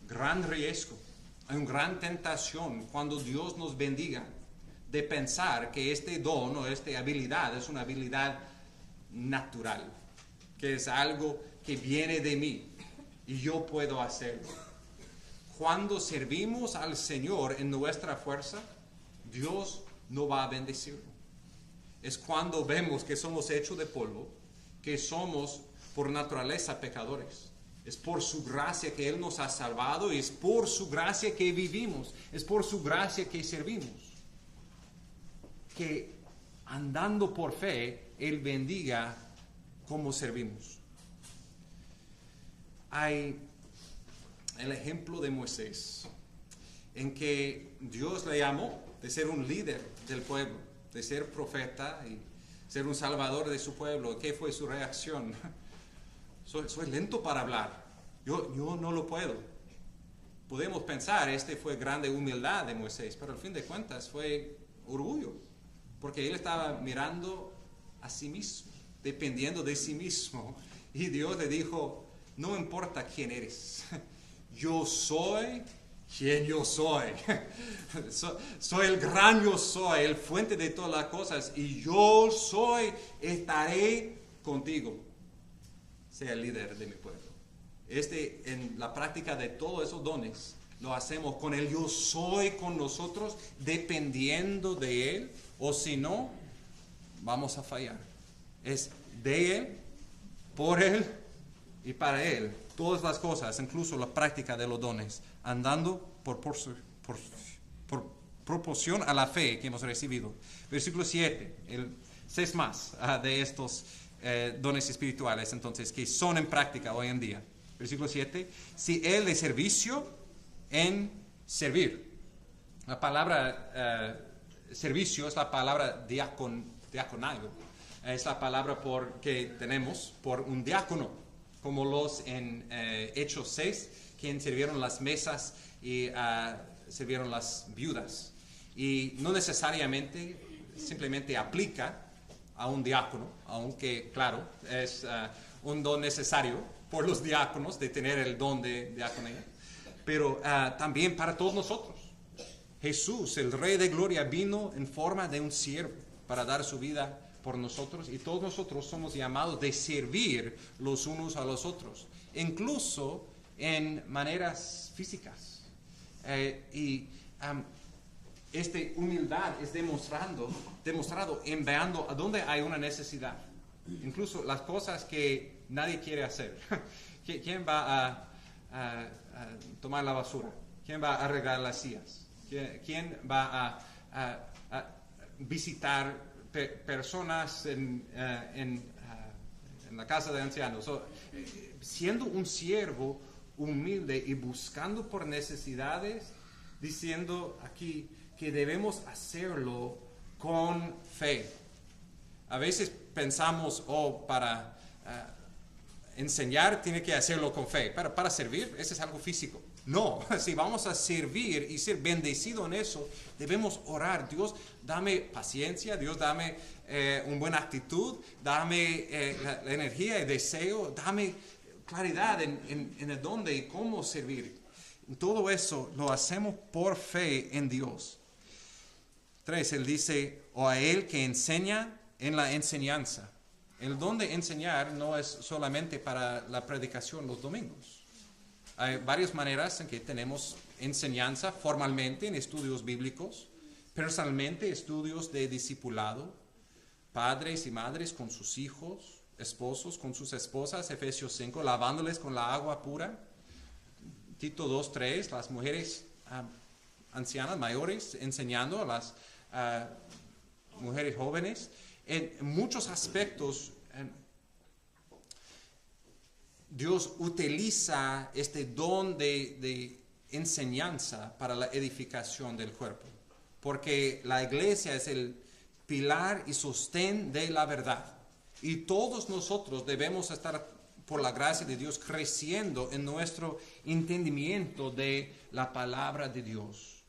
gran riesgo, hay una gran tentación cuando Dios nos bendiga de pensar que este don o esta habilidad es una habilidad natural, que es algo que viene de mí. y yo puedo hacerlo. Cuando servimos al Señor en nuestra fuerza, Dios no va a bendecirlo. Es cuando vemos que somos hechos de polvo, que somos por naturaleza pecadores. Es por su gracia que Él nos ha salvado y es por su gracia que vivimos. Es por su gracia que servimos. Que andando por fe, Él bendiga como servimos. Hay el ejemplo de Moisés, en que Dios le llamó de ser un líder del pueblo, de ser profeta y ser un salvador de su pueblo. ¿Qué fue su reacción? Soy lento para hablar, yo no lo puedo. Podemos pensar, fue grande humildad de Moisés, pero al fin de cuentas fue orgullo, porque él estaba mirando a sí mismo, dependiendo de sí mismo. Y Dios le dijo, no importa quién eres, yo soy quien yo soy. Soy el gran yo soy, el fuente de todas las cosas, y yo soy, estaré contigo. Sea el líder de mi pueblo. En la práctica de todos esos dones, lo hacemos con el yo soy con nosotros, dependiendo de Él, o si no, vamos a fallar. Es de Él, por Él y para Él. Todas las cosas, incluso la práctica de los dones, andando por proporción a la fe que hemos recibido. Versículo 7, el 6 más de estos dones espirituales, entonces, que son en práctica hoy en día. Versículo 7, si Él de servicio en servir. La palabra servicio es la palabra diaconario. Es la palabra que tenemos por un diácono, como los en Hechos 6, quien sirvieron las mesas y sirvieron las viudas. Y no necesariamente simplemente aplica a un diácono, aunque claro, es un don necesario por los diáconos de tener el don de diaconía, pero también para todos nosotros. Jesús, el Rey de Gloria, vino en forma de un siervo para dar su vida por nosotros, y todos nosotros somos llamados de servir los unos a los otros, incluso en maneras físicas. Esta humildad es demostrado enviando a donde hay una necesidad, incluso las cosas que nadie quiere hacer. ¿Quién va a tomar la basura? ¿Quién va a arreglar las sillas? ¿Quién va a visitar personas en la casa de ancianos? Siendo un siervo humilde y buscando por necesidades, diciendo aquí que debemos hacerlo con fe. A veces pensamos, para enseñar tiene que hacerlo con fe, pero para servir, eso es algo físico. No, si vamos a servir y ser bendecido en eso, debemos orar. Dios, dame paciencia, Dios, dame una buena actitud, dame la energía y deseo, dame claridad en el dónde y cómo servir. Todo eso lo hacemos por fe en Dios. 3, él dice, o a Él que enseña en la enseñanza. El don de enseñar no es solamente para la predicación los domingos. Hay varias maneras en que tenemos enseñanza formalmente en estudios bíblicos, personalmente estudios de discipulado, padres y madres con sus hijos, esposos con sus esposas, Efesios 5, lavándoles con la agua pura, Tito 2:3, las mujeres ancianas, mayores, enseñando a las mujeres jóvenes. En muchos aspectos, Dios utiliza este don de enseñanza para la edificación del cuerpo, porque la iglesia es el pilar y sostén de la verdad, y todos nosotros debemos estar, por la gracia de Dios, creciendo en nuestro entendimiento de la palabra de Dios.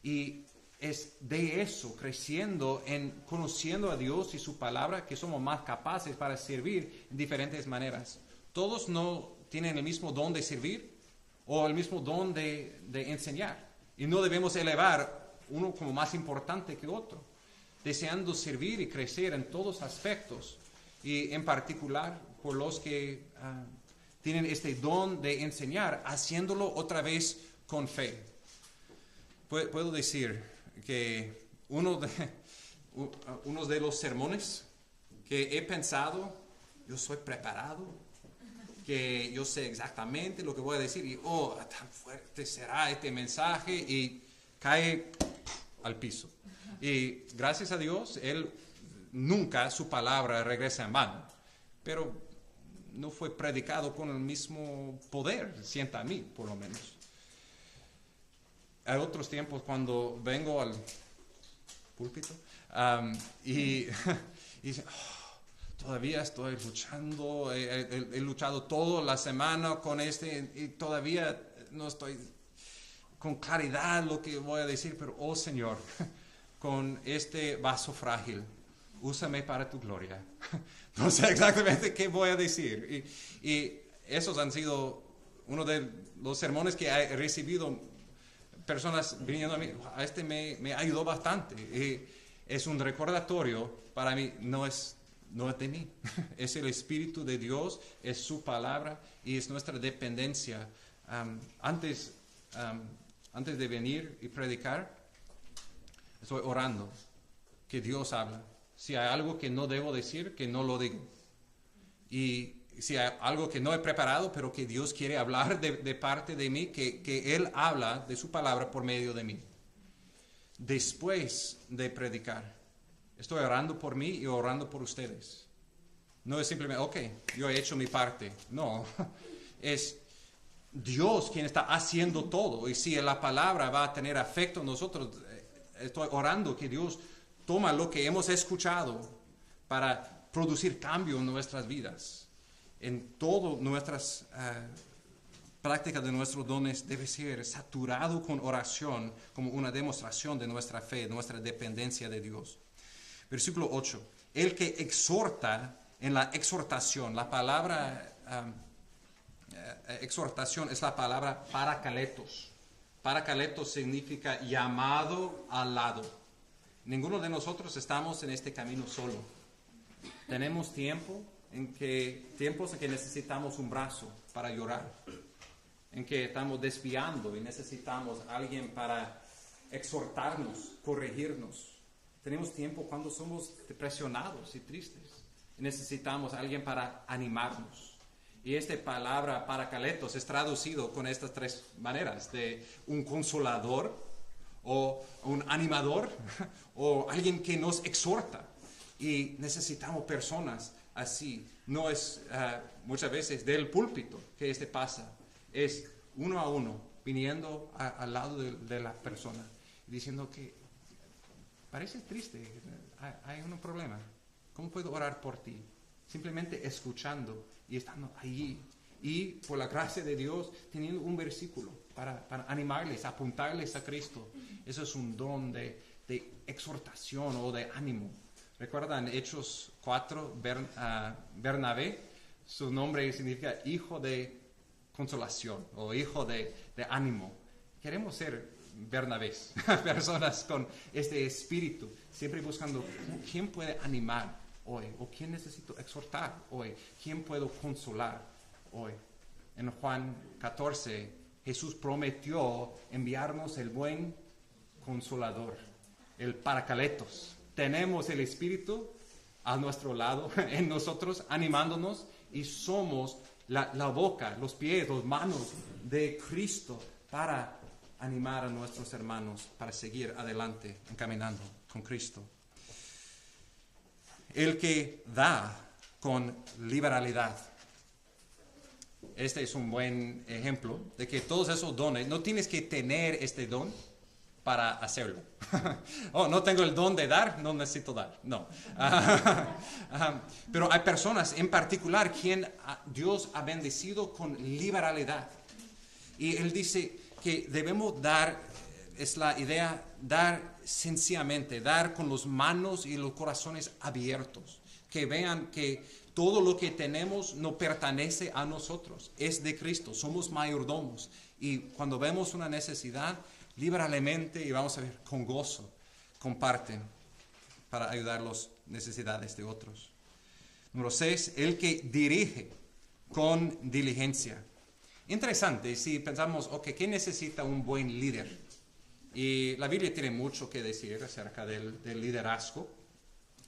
Y es de eso, creciendo en conociendo a Dios y su palabra, que somos más capaces para servir en diferentes maneras. Todos no tienen el mismo don de servir o el mismo don de enseñar. Y no debemos elevar uno como más importante que otro, deseando servir y crecer en todos aspectos, y en particular por los que tienen este don de enseñar, haciéndolo otra vez con fe. Puedo decir que uno de los sermones que he pensado, yo soy preparado, que yo sé exactamente lo que voy a decir y tan fuerte será este mensaje y cae al piso. Y gracias a Dios, nunca su palabra regresa en vano, pero no fue predicado con el mismo poder, sienta a mí por lo menos. Hay otros tiempos cuando vengo al púlpito y dicen, todavía estoy luchando, he luchado toda la semana con y todavía no estoy con claridad lo que voy a decir, pero Señor, con este vaso frágil, úsame para tu gloria. No sé exactamente qué voy a decir. Y esos han sido uno de los sermones que he recibido, personas viniendo a mí, me ayudó bastante. Y es un recordatorio para mí, no es de mí, es el Espíritu de Dios, es su palabra y es nuestra dependencia. Antes de venir y predicar, estoy orando que Dios habla. Si hay algo que no debo decir, que no lo digo. Y si hay algo que no he preparado, pero que Dios quiere hablar de parte de mí, que Él habla de su palabra por medio de mí. Después de predicar, estoy orando por mí y orando por ustedes. No es simplemente, yo he hecho mi parte. No, es Dios quien está haciendo todo. Y si la palabra va a tener efecto en nosotros, estoy orando que Dios toma lo que hemos escuchado para producir cambio en nuestras vidas. En todas nuestras prácticas de nuestros dones debe ser saturado con oración como una demostración de nuestra fe, de nuestra dependencia de Dios. Versículo 8. El que exhorta en la exhortación, la palabra exhortación es la palabra parakaletos. Parakaletos significa llamado al lado. Ninguno de nosotros estamos en este camino solo. Tenemos tiempos en que necesitamos un brazo para llorar, en que estamos desviando y necesitamos alguien para exhortarnos, corregirnos. Tenemos tiempo cuando somos depresionados y tristes y necesitamos alguien para animarnos. Y esta palabra parakaletos es traducido con estas tres maneras, de un consolador o un animador o alguien que nos exhorta. Y necesitamos personas así. No es muchas veces del púlpito que pasa, es uno a uno viniendo al lado de la persona diciendo que parece triste, hay un problema, ¿cómo puedo orar por ti? Simplemente escuchando y estando allí y por la gracia de Dios teniendo un versículo para animarles, apuntarles a Cristo. Eso es un don de exhortación o de ánimo. ¿Recuerdan Hechos 4? Bernabé, su nombre significa hijo de consolación o hijo de ánimo. Queremos ser Bernabés, personas con este espíritu, siempre buscando quién puede animar hoy, o quién necesito exhortar hoy, quién puedo consolar hoy. En Juan 14, Jesús prometió enviarnos el buen consolador, el parakaletos. Tenemos el Espíritu a nuestro lado, en nosotros, animándonos, y somos la boca, los pies, las manos de Cristo para animar a nuestros hermanos, para seguir adelante, caminando con Cristo. El que da con liberalidad. Este es un buen ejemplo de que todos esos dones, no tienes que tener este don para hacerlo. No tengo el don de dar, no necesito dar. No. Pero hay personas en particular quien Dios ha bendecido con liberalidad. Y Él dice que debemos dar, es la idea, dar sencillamente, dar con las manos y los corazones abiertos. Que vean que todo lo que tenemos no pertenece a nosotros, es de Cristo, somos mayordomos. Y cuando vemos una necesidad, liberalmente, y vamos a ver, con gozo, comparten para ayudar las necesidades de otros. Número 6, el que dirige con diligencia. Interesante si pensamos, ok, ¿qué necesita un buen líder? Y la Biblia tiene mucho que decir acerca del liderazgo.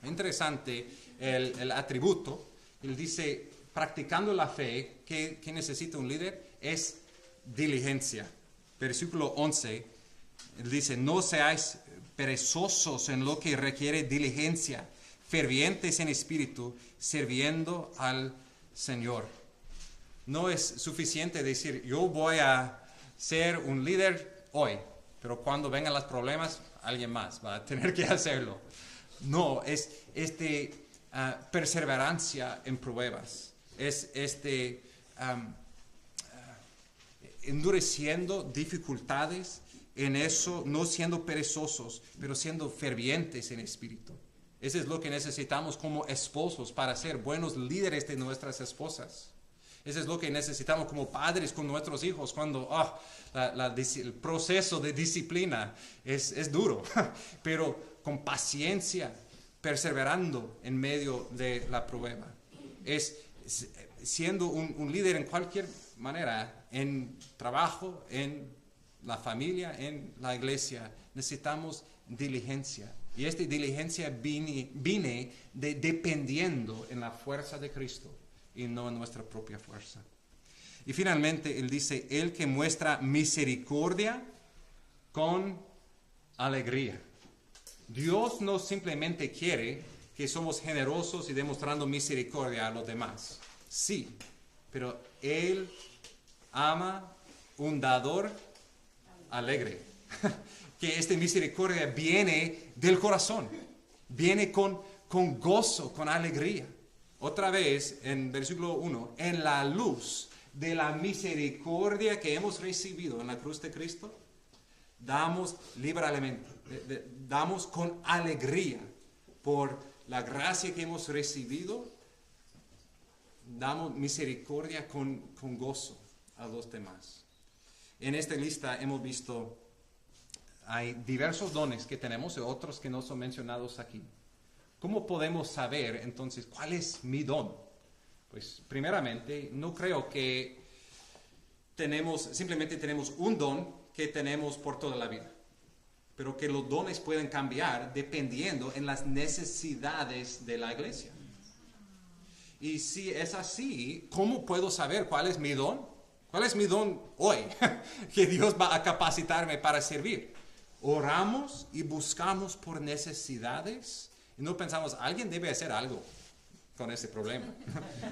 Interesante el atributo. Él dice, practicando la fe, ¿qué necesita un líder? Es diligencia. Versículo 11, él dice, no seáis perezosos en lo que requiere diligencia, fervientes en espíritu, sirviendo al Señor. No es suficiente decir, yo voy a ser un líder hoy, pero cuando vengan los problemas, alguien más va a tener que hacerlo. No, es perseverancia en pruebas, es endureciendo dificultades en eso, no siendo perezosos, pero siendo fervientes en espíritu. Eso es lo que necesitamos como esposos para ser buenos líderes de nuestras esposas. Eso es lo que necesitamos como padres con nuestros hijos cuando el proceso de disciplina es duro, pero con paciencia, perseverando en medio de la prueba. Es siendo un líder en cualquier manera, en trabajo, en la familia, en la iglesia, necesitamos diligencia. Y esta diligencia viene dependiendo en la fuerza de Cristo y no en nuestra propia fuerza. Y finalmente él dice, el que muestra misericordia con alegría. Dios no simplemente quiere que somos generosos y demostrando misericordia a los demás. Sí, pero Él ama un dador alegre. Que esta misericordia viene del corazón, viene con gozo, con alegría. Otra vez, en versículo 1, en la luz de la misericordia que hemos recibido en la cruz de Cristo, damos liberalmente, damos con alegría por la gracia que hemos recibido, damos misericordia con gozo a los demás. En esta lista hemos visto, hay diversos dones que tenemos y otros que no son mencionados aquí. ¿Cómo podemos saber entonces cuál es mi don? Pues primeramente, no creo que simplemente tenemos un don que tenemos por toda la vida, pero que los dones pueden cambiar dependiendo en las necesidades de la iglesia. Y si es así, ¿cómo puedo saber cuál es mi don? ¿Cuál es mi don hoy que Dios va a capacitarme para servir? Oramos y buscamos por necesidades y no pensamos, alguien debe hacer algo con ese problema.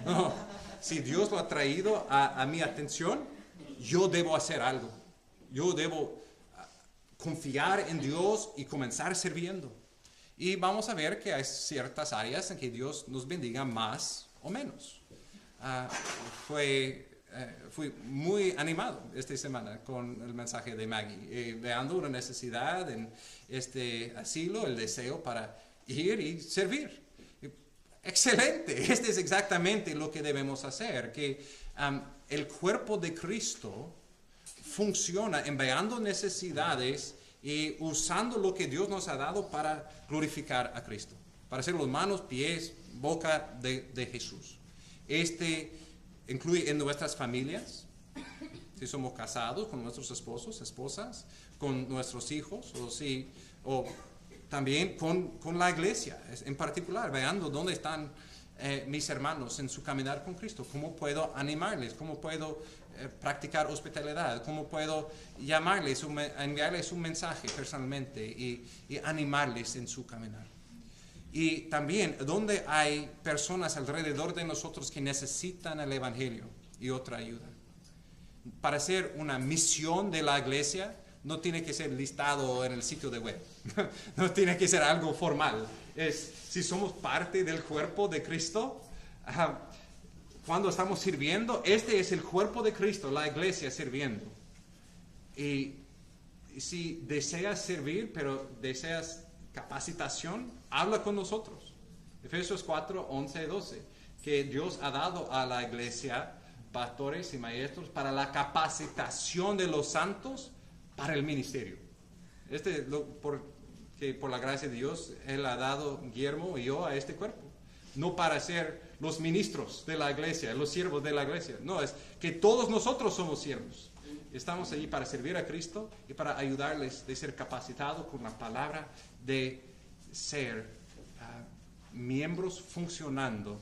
No, si Dios lo ha traído a mi atención, yo debo hacer algo. Yo debo confiar en Dios y comenzar sirviendo. Y vamos a ver que hay ciertas áreas en que Dios nos bendiga más o menos. Fui muy animado esta semana con el mensaje de Maggie, veando una necesidad en este asilo, el deseo para ir y servir. Excelente, este es exactamente lo que debemos hacer, que el cuerpo de Cristo funciona enviando necesidades y usando lo que Dios nos ha dado para glorificar a Cristo, para ser los manos, pies, boca de Jesús. Este incluye en nuestras familias, si somos casados con nuestros esposos, esposas, con nuestros hijos, o también con la iglesia, en particular, veando dónde están mis hermanos en su caminar con Cristo, cómo puedo animarles, cómo puedo practicar hospitalidad, cómo puedo llamarles, enviarles un mensaje personalmente y animarles en su caminar. Y también donde hay personas alrededor de nosotros que necesitan el Evangelio y otra ayuda. Para hacer una misión de la iglesia, no tiene que ser listado en el sitio de web. No tiene que ser algo formal. Si somos parte del cuerpo de Cristo, cuando estamos sirviendo, este es el cuerpo de Cristo, la iglesia sirviendo. Y si deseas servir, pero deseas capacitación, habla con nosotros. Efesios 4, 11 y 12. Que Dios ha dado a la iglesia pastores y maestros para la capacitación de los santos para el ministerio. Por la gracia de Dios, Él ha dado Guillermo y yo a este cuerpo. no para ser los ministros de la iglesia, los siervos de la iglesia. No, es que todos nosotros somos siervos. Estamos allí para servir a Cristo y para ayudarles de ser capacitados con la palabra, de ser miembros funcionando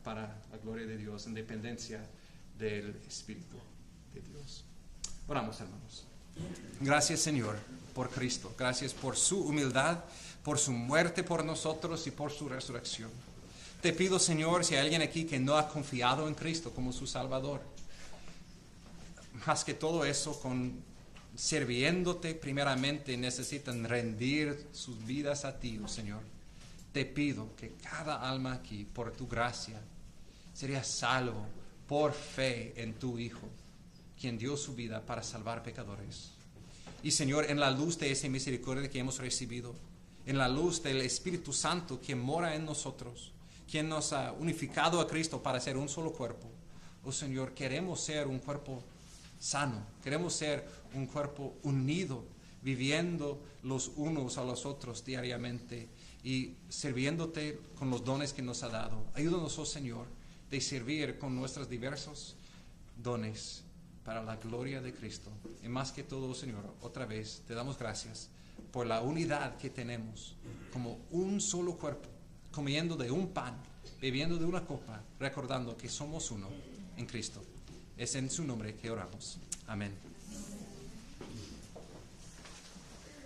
para la gloria de Dios, en dependencia del Espíritu de Dios. Oramos, hermanos. Gracias, Señor, por Cristo. Gracias por su humildad, por su muerte por nosotros y por su resurrección. Te pido, Señor, si hay alguien aquí que no ha confiado en Cristo como su Salvador, más que todo eso, sirviéndote primeramente, necesitan rendir sus vidas a ti, oh Señor. Te pido que cada alma aquí, por tu gracia, sería salvo por fe en tu Hijo, quien dio su vida para salvar pecadores. Y Señor, en la luz de esa misericordia que hemos recibido, en la luz del Espíritu Santo que mora en nosotros, quien nos ha unificado a Cristo para ser un solo cuerpo, oh Señor, queremos ser un cuerpo sano, queremos ser un cuerpo unido, viviendo los unos a los otros diariamente y sirviéndote con los dones que nos ha dado. Ayúdanos, oh Señor, de servir con nuestros diversos dones para la gloria de Cristo. Y más que todo, Señor, otra vez te damos gracias por la unidad que tenemos como un solo cuerpo, comiendo de un pan, bebiendo de una copa, recordando que somos uno en Cristo. Es en su nombre que oramos. Amén.